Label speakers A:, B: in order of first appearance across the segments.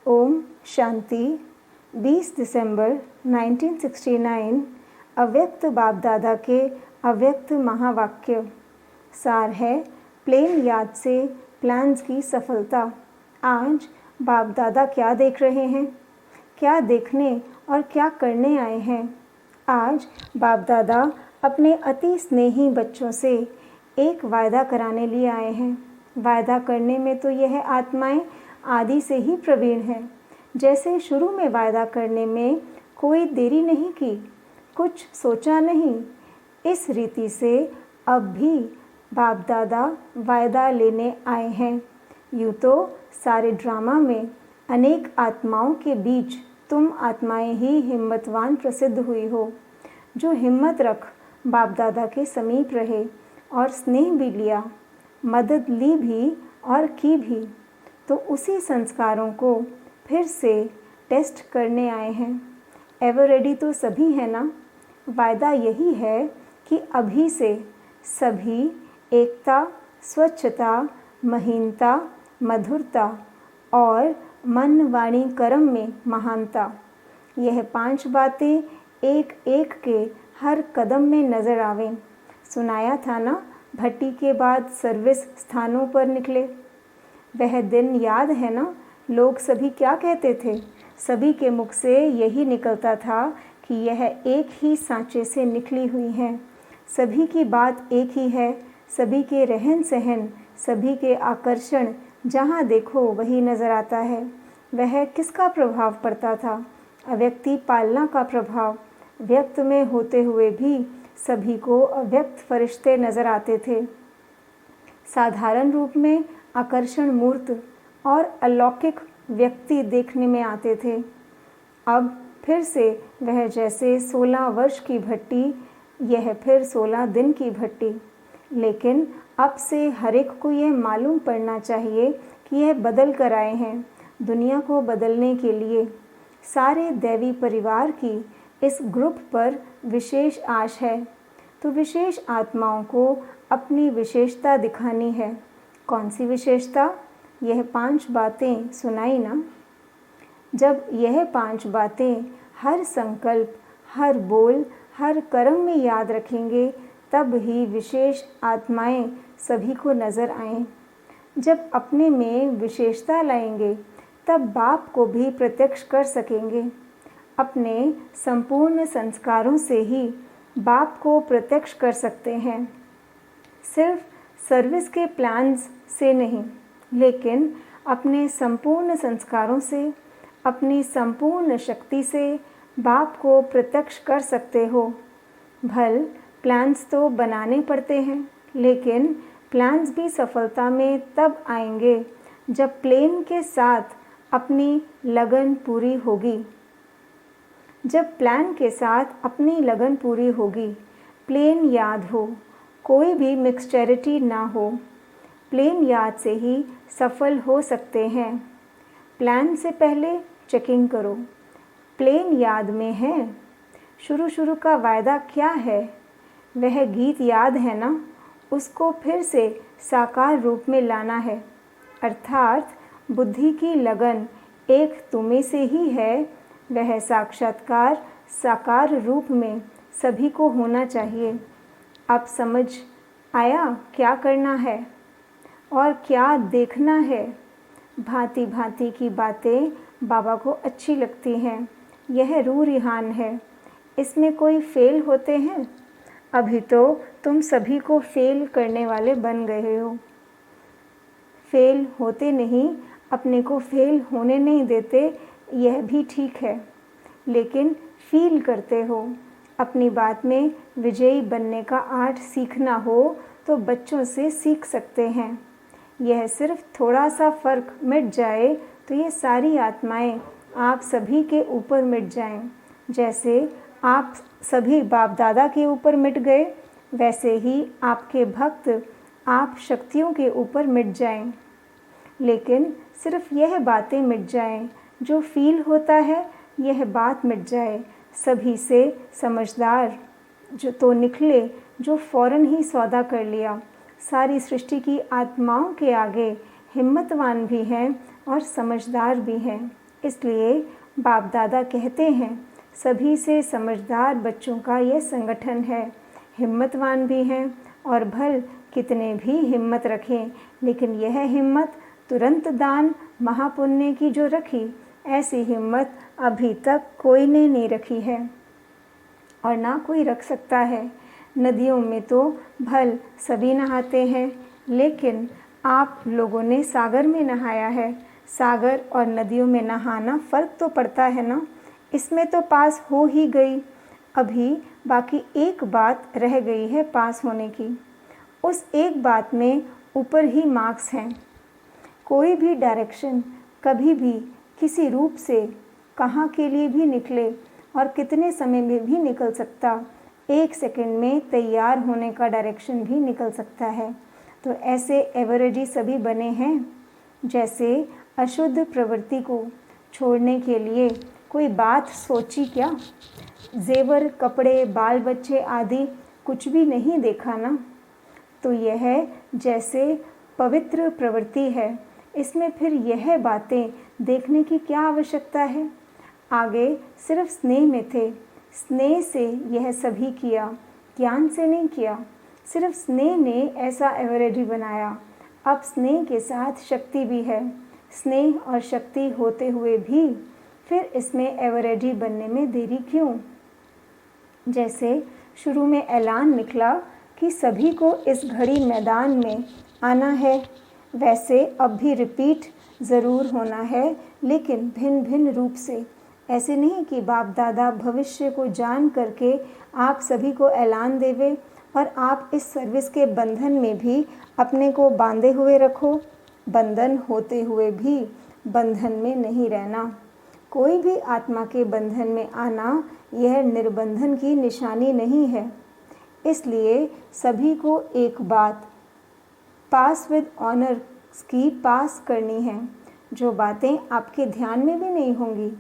A: ओम शांति। 20 दिसंबर 1969 अव्यक्त बाप दादा के अव्यक्त महावाक्य। सार है प्लेन याद से प्लान्स की सफलता। आज बाप दादा क्या देख रहे हैं, क्या देखने और क्या करने आए हैं। आज बाप दादा अपने अति स्नेही बच्चों से एक वायदा कराने लिए आए हैं। वायदा करने में तो यह आत्माएं आदि से ही प्रवीण है। जैसे शुरू में वायदा करने में कोई देरी नहीं की, कुछ सोचा नहीं, इस रीति से अब भी बाप दादा वायदा लेने आए हैं। यूँ तो सारे ड्रामा में अनेक आत्माओं के बीच तुम आत्माएं ही हिम्मतवान प्रसिद्ध हुई हो, जो हिम्मत रख बाप दादा के समीप रहे और स्नेह भी लिया, मदद ली भी और की भी। तो उसी संस्कारों को फिर से टेस्ट करने आए हैं। एवर रेडी तो सभी है ना। वायदा यही है कि अभी से सभी एकता, स्वच्छता, महीनता, मधुरता और मन वाणी कर्म में महानता, यह 5 बातें एक एक के हर कदम में नज़र आवें। सुनाया था ना, भट्टी के बाद सर्विस स्थानों पर निकले। वह दिन याद है ना। लोग सभी क्या कहते थे, सभी के मुख से यही निकलता था कि यह एक ही सांचे से निकली हुई हैं। सभी की बात एक ही है, सभी के रहन सहन, सभी के आकर्षण जहाँ देखो वही नज़र आता है। वह किसका प्रभाव पड़ता था? अव्यक्ति पालना का प्रभाव। व्यक्त में होते हुए भी सभी को अव्यक्त फरिश्ते नज़र आते थे। साधारण रूप में आकर्षण मूर्त और अलौकिक व्यक्ति देखने में आते थे। अब फिर से वह जैसे 16 वर्ष की भट्टी, यह फिर 16 दिन की भट्टी। लेकिन अब से हर एक को यह मालूम पड़ना चाहिए कि यह बदल कर आए हैं दुनिया को बदलने के लिए। सारे दैवी परिवार की इस ग्रुप पर विशेष आश है, तो विशेष आत्माओं को अपनी विशेषता दिखानी है। कौन सी विशेषता? यह 5 बातें सुनाई ना। जब यह 5 बातें हर संकल्प, हर बोल, हर कर्म में याद रखेंगे, तब ही विशेष आत्माएं सभी को नज़र आएं। जब अपने में विशेषता लाएंगे, तब बाप को भी प्रत्यक्ष कर सकेंगे। अपने संपूर्ण संस्कारों से ही बाप को प्रत्यक्ष कर सकते हैं, सिर्फ सर्विस के प्लान्स से नहीं, लेकिन अपने संपूर्ण संस्कारों से, अपनी संपूर्ण शक्ति से बाप को प्रत्यक्ष कर सकते हो। भल प्लान्स तो बनाने पड़ते हैं, लेकिन प्लान्स भी सफलता में तब आएंगे जब प्लेन के साथ अपनी लगन पूरी होगी। जब प्लान के साथ अपनी लगन पूरी होगी, प्लेन याद हो, कोई भी मिक्सचरिटी ना हो, प्लेन याद से ही सफल हो सकते हैं। प्लान से पहले चेकिंग करो, प्लेन याद में है। शुरू का वायदा क्या है? वह गीत याद है ना, उसको फिर से साकार रूप में लाना है। अर्थात बुद्धि की लगन एक तुम्हें से ही है, वह साक्षात्कार साकार रूप में सभी को होना चाहिए। अब समझ आया क्या करना है और क्या देखना है। भांति भांति की बातें बाबा को अच्छी लगती हैं। यह रूह रिहान है, इसमें कोई फेल होते हैं? अभी तो तुम सभी को फेल करने वाले बन गए हो। फेल होते नहीं, अपने को फेल होने नहीं देते, यह भी ठीक है, लेकिन फील करते हो। अपनी बात में विजयी बनने का आर्ट सीखना हो तो बच्चों से सीख सकते हैं। यह सिर्फ थोड़ा सा फर्क मिट जाए तो ये सारी आत्माएं आप सभी के ऊपर मिट जाएं। जैसे आप सभी बाप दादा के ऊपर मिट गए, वैसे ही आपके भक्त आप शक्तियों के ऊपर मिट जाएं। लेकिन सिर्फ यह बातें मिट जाएं, जो फील होता है यह बात मिट जाए। सभी से समझदार जो तो निकले, जो फौरन ही सौदा कर लिया। सारी सृष्टि की आत्माओं के आगे हिम्मतवान भी हैं और समझदार भी हैं। इसलिए बाप दादा कहते हैं सभी से समझदार बच्चों का यह संगठन है। हिम्मतवान भी हैं और भल कितने भी हिम्मत रखें, लेकिन यह हिम्मत तुरंत दान महापुण्य की जो रखी, ऐसी हिम्मत अभी तक कोई ने नहीं रखी है और ना कोई रख सकता है। नदियों में तो भल सभी नहाते हैं, लेकिन आप लोगों ने सागर में नहाया है। सागर और नदियों में नहाना फ़र्क तो पड़ता है ना। इसमें तो पास हो ही गई, अभी बाकी एक बात रह गई है पास होने की। उस एक बात में ऊपर ही मार्क्स हैं। कोई भी डायरेक्शन कभी भी किसी रूप से कहाँ के लिए भी निकले और कितने समय में भी निकल सकता। 1 सेकंड में तैयार होने का डायरेक्शन भी निकल सकता है। तो ऐसे एवरेजी सभी बने हैं। जैसे अशुद्ध प्रवृत्ति को छोड़ने के लिए कोई बात सोची क्या? जेवर, कपड़े, बाल बच्चे आदि कुछ भी नहीं देखा ना। तो यह जैसे पवित्र प्रवृत्ति है, इसमें फिर यह बातें देखने की क्या आवश्यकता है? आगे सिर्फ स्नेह में थे, स्नेह से यह सभी किया, ज्ञान से नहीं किया। सिर्फ स्नेह ने ऐसा एवरेजी बनाया। अब स्नेह के साथ शक्ति भी है। स्नेह और शक्ति होते हुए भी फिर इसमें एवरेजी बनने में देरी क्यों? जैसे शुरू में ऐलान निकला कि सभी को इस घड़ी मैदान में आना है, वैसे अब भी रिपीट ज़रूर होना है, लेकिन भिन्न भिन्न रूप से। ऐसे नहीं कि बाप दादा भविष्य को जान करके आप सभी को ऐलान देवे और आप इस सर्विस के बंधन में भी अपने को बांधे हुए रखो। बंधन होते हुए भी बंधन में नहीं रहना। कोई भी आत्मा के बंधन में आना यह निर्बंधन की निशानी नहीं है। इसलिए सभी को एक बात पास विद ऑनर्स की पास करनी है। जो बातें आपके ध्यान में भी नहीं होंगी,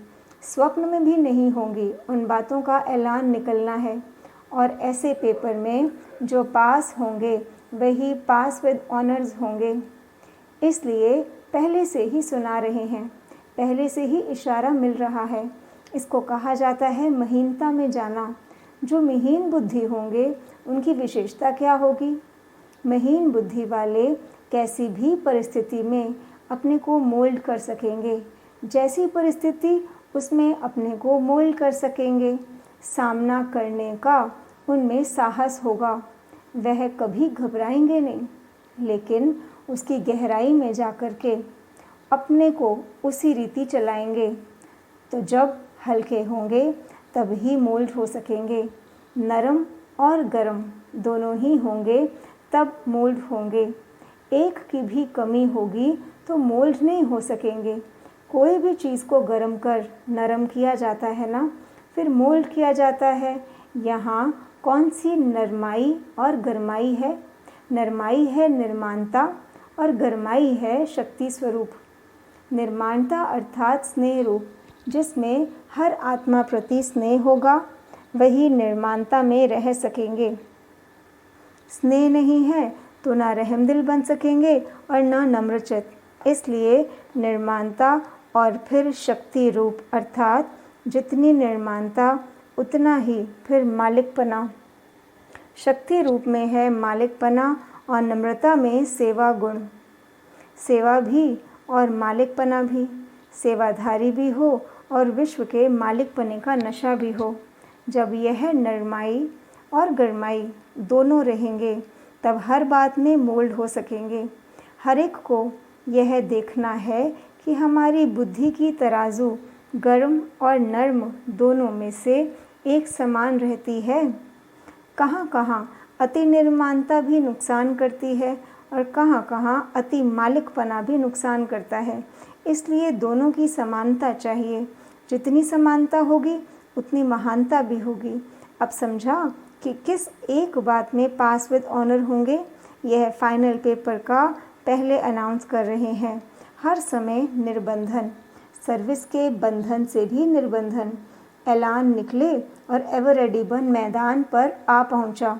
A: स्वप्न में भी नहीं होंगी, उन बातों का ऐलान निकलना है। और ऐसे पेपर में जो पास होंगे वही पास विद ऑनर्स होंगे। इसलिए पहले से ही सुना रहे हैं, पहले से ही इशारा मिल रहा है। इसको कहा जाता है महीनता में जाना। जो महीन बुद्धि होंगे उनकी विशेषता क्या होगी? महीन बुद्धि वाले कैसी भी परिस्थिति में अपने को मोल्ड कर सकेंगे। जैसी परिस्थिति उसमें अपने को मोल्ड कर सकेंगे। सामना करने का उनमें साहस होगा। वह कभी घबराएंगे नहीं, लेकिन उसकी गहराई में जाकर के अपने को उसी रीति चलाएंगे। तो जब हल्के होंगे तब ही मोल्ड हो सकेंगे। नरम और गरम दोनों ही होंगे तब मोल्ड होंगे। एक की भी कमी होगी तो मोल्ड नहीं हो सकेंगे। कोई भी चीज़ को गरम कर नरम किया जाता है ना, फिर मोल्ड किया जाता है। यहाँ कौन सी नरमाई और गरमाई है? नरमाई है निर्माणता और गरमाई है शक्ति स्वरूप। निर्माणता अर्थात स्नेह रूप, जिसमें हर आत्मा प्रति स्नेह होगा, वही निर्माणता में रह सकेंगे। स्नेह नहीं है तो ना रहमदिल बन सकेंगे और ना नम्रचित। इसलिए निर्माणता और फिर शक्ति रूप, अर्थात जितनी निर्माणता उतना ही फिर मालिकपना। शक्ति रूप में है मालिकपना और नम्रता में सेवा गुण। सेवा भी और मालिकपना भी, सेवाधारी भी हो और विश्व के मालिकपने का नशा भी हो। जब यह नरमाई और गरमाई दोनों रहेंगे तब हर बात में मोल्ड हो सकेंगे। हर एक को यह देखना है कि हमारी बुद्धि की तराजू गर्म और नर्म दोनों में से एक समान रहती है। कहाँ कहाँ अति निर्माणता भी नुकसान करती है और कहाँ कहाँ अति मालिकपना भी नुकसान करता है। इसलिए दोनों की समानता चाहिए। जितनी समानता होगी उतनी महानता भी होगी। अब समझा कि किस एक बात में पास विद ऑनर होंगे। यह फाइनल पेपर का पहले अनाउंस कर रहे हैं। हर समय निर्बंधन, सर्विस के बंधन से भी निर्बंधन। ऐलान निकले और एवर रेडी बन मैदान पर आ पहुंचा।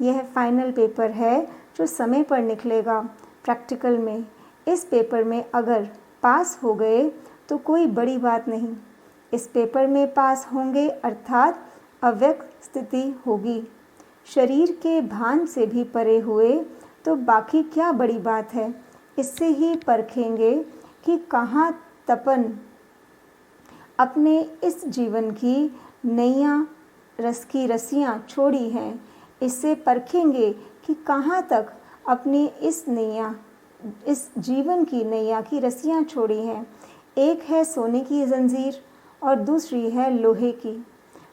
A: यह फाइनल पेपर है जो समय पर निकलेगा प्रैक्टिकल में। इस पेपर में अगर पास हो गए तो कोई बड़ी बात नहीं। इस पेपर में पास होंगे अर्थात अव्यक्त स्थिति होगी। शरीर के भान से भी परे हुए तो बाकी क्या बड़ी बात है। इससे ही परखेंगे कि कहाँ तपन अपने इस जीवन की नैया रस की रस्सियाँ छोड़ी हैं। इससे परखेंगे कि कहाँ तक अपनी इस जीवन की नैया की रस्सियाँ छोड़ी हैं। एक है सोने की जंजीर और दूसरी है लोहे की।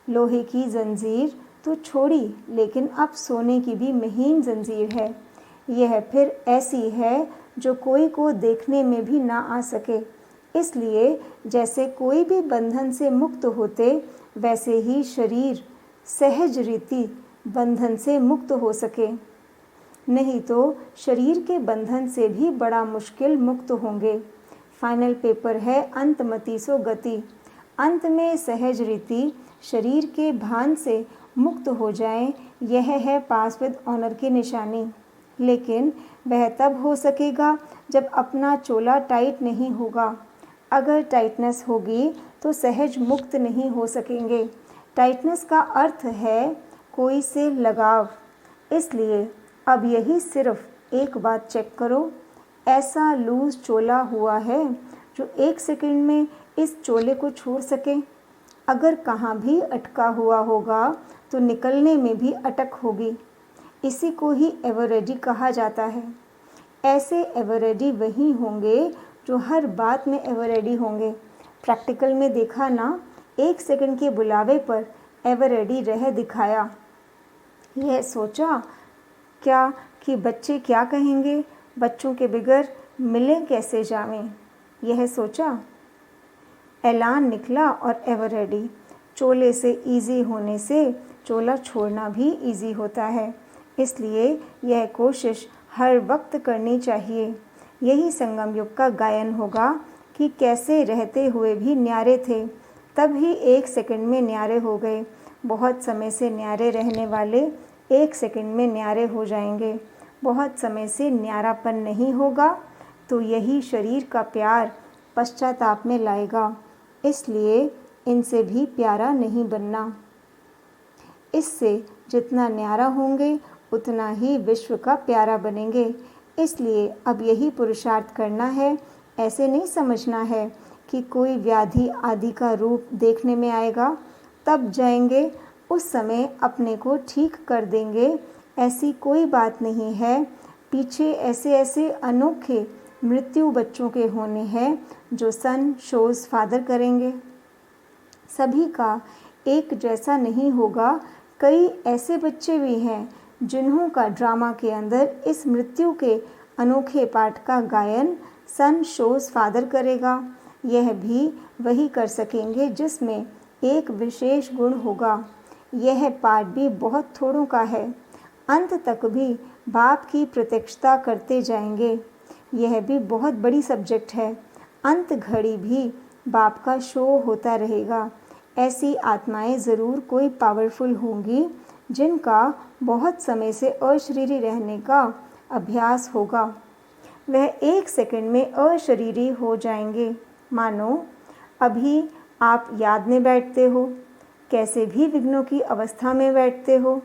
A: लोहे की जंजीर तो छोड़ी, लेकिन अब सोने की भी महीन जंजीर है। यह फिर ऐसी है जो कोई को देखने में भी ना आ सके। इसलिए जैसे कोई भी बंधन से मुक्त होते, वैसे ही शरीर सहज रीति बंधन से मुक्त हो सके। नहीं तो शरीर के बंधन से भी बड़ा मुश्किल मुक्त होंगे। फाइनल पेपर है अंतमति सो गति। अंत में सहज रीति शरीर के भान से मुक्त हो जाए, यह है पास विद ऑनर की निशानी। लेकिन वह तब हो सकेगा जब अपना चोला टाइट नहीं होगा। अगर टाइटनेस होगी तो सहज मुक्त नहीं हो सकेंगे। टाइटनेस का अर्थ है कोई से लगाव। इसलिए अब यही सिर्फ एक बात चेक करो, ऐसा लूज चोला हुआ है जो 1 सेकंड में इस चोले को छोड़ सके। अगर कहाँ भी अटका हुआ होगा तो निकलने में भी अटक होगी। इसी को ही एवर रेडी कहा जाता है। ऐसे एवर रेडी वही होंगे जो हर बात में एवर रेडी होंगे। प्रैक्टिकल में देखा ना, 1 सेकंड के बुलावे पर एवर रेडी रह दिखाया। यह सोचा क्या कि बच्चे क्या कहेंगे, बच्चों के बिगर मिले कैसे जावें। यह सोचा, ऐलान निकला और एवर रेडी। चोले से इजी होने से चोला छोड़ना भी इजी होता है। इसलिए यह कोशिश हर वक्त करनी चाहिए। यही संगम युग का गायन होगा कि कैसे रहते हुए भी न्यारे थे, तब ही 1 सेकंड में न्यारे हो गए। बहुत समय से न्यारे रहने वाले 1 सेकंड में न्यारे हो जाएंगे। बहुत समय से न्यारापन नहीं होगा तो यही शरीर का प्यार पश्चाताप में लाएगा। इसलिए इनसे भी प्यारा नहीं बनना। इससे जितना न्यारा होंगे उतना ही विश्व का प्यारा बनेंगे। इसलिए अब यही पुरुषार्थ करना है। ऐसे नहीं समझना है कि कोई व्याधि आदि का रूप देखने में आएगा तब जाएंगे, उस समय अपने को ठीक कर देंगे। ऐसी कोई बात नहीं है। पीछे ऐसे ऐसे अनोखे मृत्यु बच्चों के होने हैं जो सन शोज फादर करेंगे। सभी का एक जैसा नहीं होगा। कई ऐसे बच्चे भी हैं जिन्हों का ड्रामा के अंदर इस मृत्यु के अनोखे पाठ का गायन सन शोज फादर करेगा। यह भी वही कर सकेंगे जिसमें एक विशेष गुण होगा। यह पाठ भी बहुत थोड़ों का है। अंत तक भी बाप की प्रत्यक्षता करते जाएंगे। यह भी बहुत बड़ी सब्जेक्ट है। अंत घड़ी भी बाप का शो होता रहेगा। ऐसी आत्माएं ज़रूर कोई पावरफुल होंगी जिनका बहुत समय से अशरीरी रहने का अभ्यास होगा। वह 1 सेकंड में अशरीरी हो जाएंगे। मानो अभी आप याद में बैठते हो, कैसे भी विघ्नों की अवस्था में बैठते हो,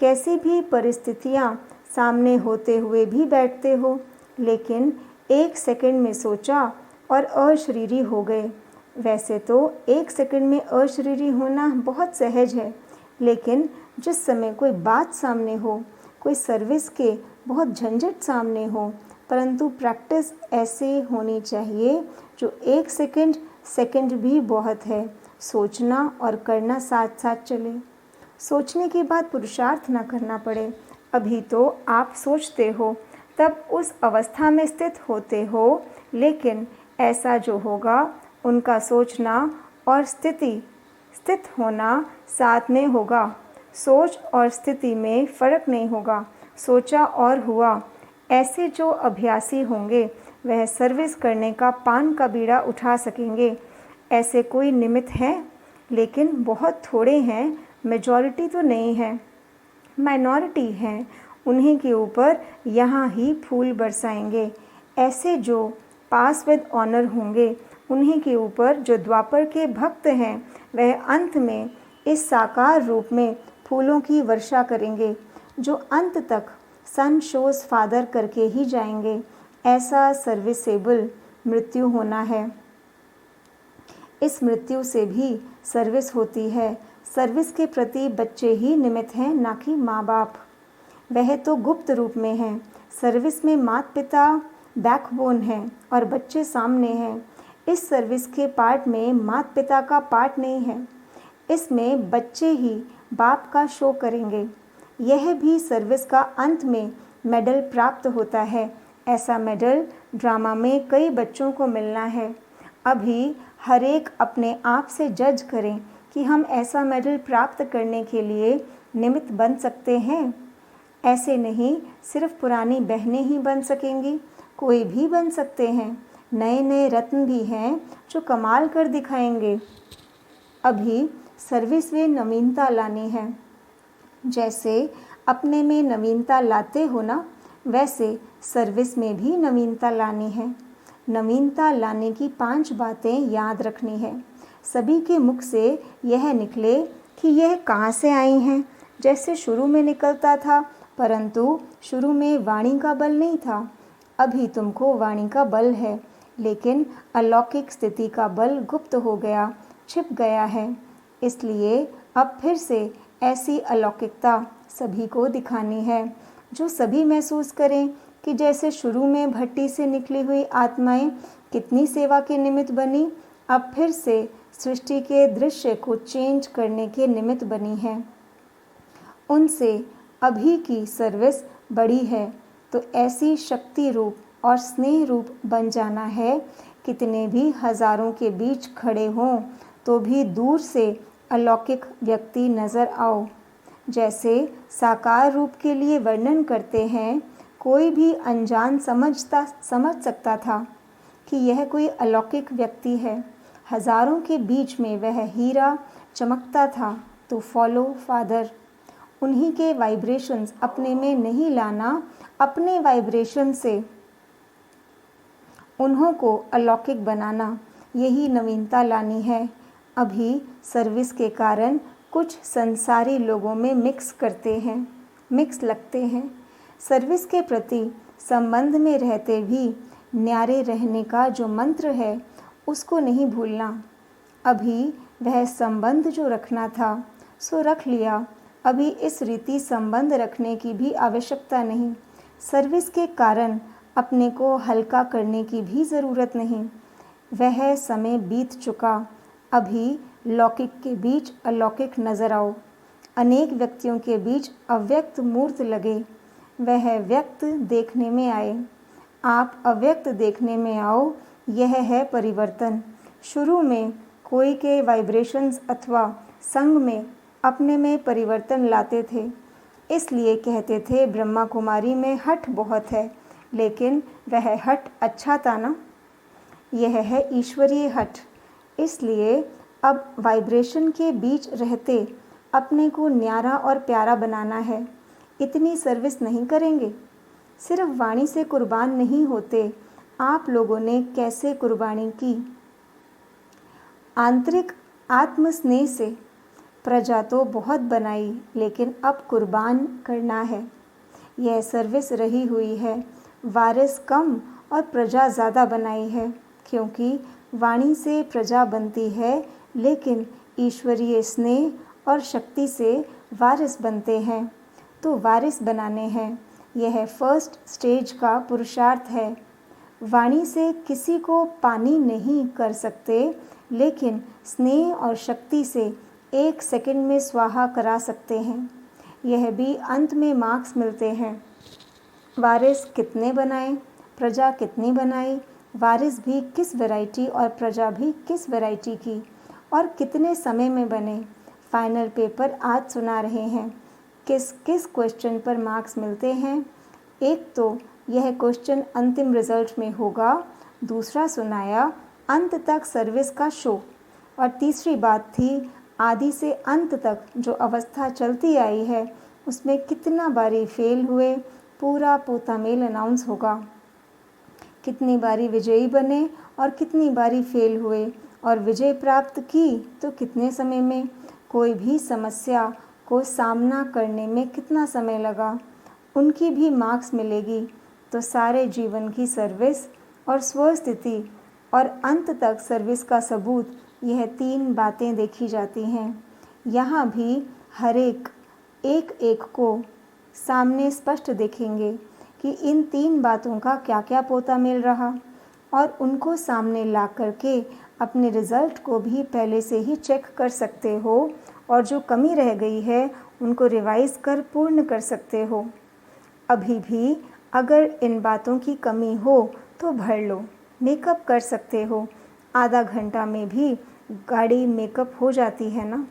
A: कैसी भी परिस्थितियां सामने होते हुए भी बैठते हो, लेकिन 1 सेकंड में सोचा और अशरीरी हो गए। वैसे तो 1 सेकंड में अशरीरी होना बहुत सहज है, लेकिन जिस समय कोई बात सामने हो, कोई सर्विस के बहुत झंझट सामने हो, परंतु प्रैक्टिस ऐसे होनी चाहिए जो 1 सेकंड भी बहुत है। सोचना और करना साथ साथ चले। सोचने के बाद पुरुषार्थ ना करना पड़े। अभी तो आप सोचते हो, तब उस अवस्था में स्थित होते हो, लेकिन ऐसा जो होगा उनका सोचना और स्थित होना साथ में होगा। सोच और स्थिति में फ़र्क नहीं होगा। सोचा और हुआ। ऐसे जो अभ्यासी होंगे वह सर्विस करने का पान का बीड़ा उठा सकेंगे। ऐसे कोई निमित्त हैं, लेकिन बहुत थोड़े हैं। मेजॉरिटी तो नहीं है, माइनॉरिटी हैं। उन्हीं के ऊपर यहाँ ही फूल बरसाएंगे। ऐसे जो पास विद ऑनर होंगे उन्हीं के ऊपर जो द्वापर के भक्त हैं वह अंत में इस साकार रूप में फूलों की वर्षा करेंगे, जो अंत तक सन शोज फादर करके ही जाएंगे। ऐसा सर्विसेबल मृत्यु होना है। इस मृत्यु से भी सर्विस होती है। सर्विस के प्रति बच्चे ही निमित्त हैं, ना कि माँ बाप। वह तो गुप्त रूप में हैं। सर्विस में माता पिता बैकबोन है और बच्चे सामने हैं। इस सर्विस के पार्ट में माता पिता का पार्ट नहीं है। इसमें बच्चे ही बाप का शो करेंगे। यह भी सर्विस का अंत में मेडल प्राप्त होता है। ऐसा मेडल ड्रामा में कई बच्चों को मिलना है। अभी हर एक अपने आप से जज करें कि हम ऐसा मेडल प्राप्त करने के लिए निमित्त बन सकते हैं। ऐसे नहीं सिर्फ पुरानी बहनें ही बन सकेंगी, कोई भी बन सकते हैं। नए नए रत्न भी हैं जो कमाल कर दिखाएंगे। अभी सर्विस में नवीनता लानी है। जैसे अपने में नवीनता लाते हो ना, वैसे सर्विस में भी नवीनता लानी है। नवीनता लाने की 5 बातें याद रखनी है। सभी के मुख से यह निकले कि यह कहाँ से आई हैं। जैसे शुरू में निकलता था, परंतु शुरू में वाणी का बल नहीं था। अभी तुमको वाणी का बल है, लेकिन अलौकिक स्थिति का बल गुप्त हो गया, छिप गया है। इसलिए अब फिर से ऐसी अलौकिकता सभी को दिखानी है, जो सभी महसूस करें कि जैसे शुरू में भट्टी से निकली हुई आत्माएं कितनी सेवा के निमित्त बनी, अब फिर से सृष्टि के दृश्य को चेंज करने के निमित्त बनी है। उनसे अभी की सर्विस बड़ी है, तो ऐसी शक्ति रूप और स्नेह रूप बन जाना है। कितने भी हजारों के बीच खड़े हों तो भी दूर से अलौकिक व्यक्ति नजर आओ। जैसे साकार रूप के लिए वर्णन करते हैं, कोई भी अनजान समझ सकता था कि यह कोई अलौकिक व्यक्ति है। हजारों के बीच में वह हीरा चमकता था, तो फॉलो फादर। उन्हीं के वाइब्रेशंस अपने में नहीं लाना, अपने वाइब्रेशन से उन्हों को अलौकिक बनाना, यही नवीनता लानी है। अभी सर्विस के कारण कुछ संसारी लोगों में मिक्स लगते हैं। सर्विस के प्रति संबंध में रहते भी न्यारे रहने का जो मंत्र है, उसको नहीं भूलना। अभी वह संबंध जो रखना था सो रख लिया। अभी इस रीति संबंध रखने की भी आवश्यकता नहीं। सर्विस के कारण अपने को हल्का करने की भी ज़रूरत नहीं। वह समय बीत चुका। अभी लौकिक के बीच अलौकिक नजर आओ। अनेक व्यक्तियों के बीच अव्यक्त मूर्त लगे, वह व्यक्त देखने में आए। आप अव्यक्त देखने में आओ, यह है परिवर्तन। शुरू में कोई के वाइब्रेशंस अथवा संग में अपने में परिवर्तन लाते थे, इसलिए कहते थे ब्रह्मा कुमारी में हठ बहुत है, लेकिन वह हठ अच्छा था ना। यह है ईश्वरीय हठ। इसलिए अब वाइब्रेशन के बीच रहते अपने को न्यारा और प्यारा बनाना है। इतनी सर्विस नहीं करेंगे। सिर्फ वाणी से कुर्बान नहीं होते। आप लोगों ने कैसे कुर्बानी की? आंतरिक आत्मस्नेह से। प्रजा तो बहुत बनाई, लेकिन अब कुर्बान करना है। यह सर्विस रही हुई है। वारिस कम और प्रजा ज़्यादा बनाई है, क्योंकि वाणी से प्रजा बनती है, लेकिन ईश्वरीय स्नेह और शक्ति से वारिस बनते हैं। तो वारिस बनाने हैं। यह फर्स्ट स्टेज का पुरुषार्थ है। वाणी से किसी को पानी नहीं कर सकते, लेकिन स्नेह और शक्ति से 1 सेकंड में स्वाहा करा सकते हैं। यह भी अंत में मार्क्स मिलते हैं। वारिस कितने बनाए, प्रजा कितनी बनाई, वारिस भी किस वैरायटी और प्रजा भी किस वैरायटी की, और कितने समय में बने। फाइनल पेपर आज सुना रहे हैं। किस किस क्वेश्चन पर मार्क्स मिलते हैं। एक तो यह क्वेश्चन अंतिम रिजल्ट में होगा, दूसरा सुनाया अंत तक सर्विस का शो, और तीसरी बात थी आदि से अंत तक जो अवस्था चलती आई है उसमें कितना बारी फेल हुए, पूरा पोता मेल अनाउंस होगा। कितनी बारी विजयी बने और कितनी बारी फेल हुए, और विजय प्राप्त की तो कितने समय में, कोई भी समस्या को सामना करने में कितना समय लगा, उनकी भी मार्क्स मिलेगी। तो सारे जीवन की सर्विस और स्वस्थिति और अंत तक सर्विस का सबूत, यह 3 बातें देखी जाती हैं। यहाँ भी हर एक एक को सामने स्पष्ट देखेंगे कि इन 3 बातों का क्या क्या पोता मिल रहा, और उनको सामने ला करके अपने रिज़ल्ट को भी पहले से ही चेक कर सकते हो, और जो कमी रह गई है उनको रिवाइज़ कर पूर्ण कर सकते हो। अभी भी अगर इन बातों की कमी हो तो भर लो, मेकअप कर सकते हो। आधा घंटा में भी गाड़ी मेकअप हो जाती है ना।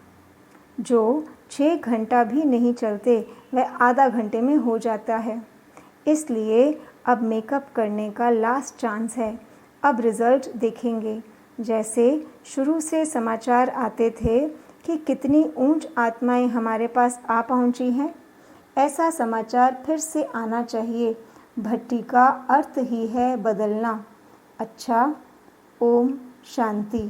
A: जो 6 घंटा भी नहीं चलते वह आधा घंटे में हो जाता है। इसलिए अब मेकअप करने का लास्ट चांस है। अब रिज़ल्ट देखेंगे। जैसे शुरू से समाचार आते थे कि कितनी ऊंच आत्माएं हमारे पास आ पहुंची हैं, ऐसा समाचार फिर से आना चाहिए। भट्टी का अर्थ ही है बदलना। अच्छा, ओम शांति।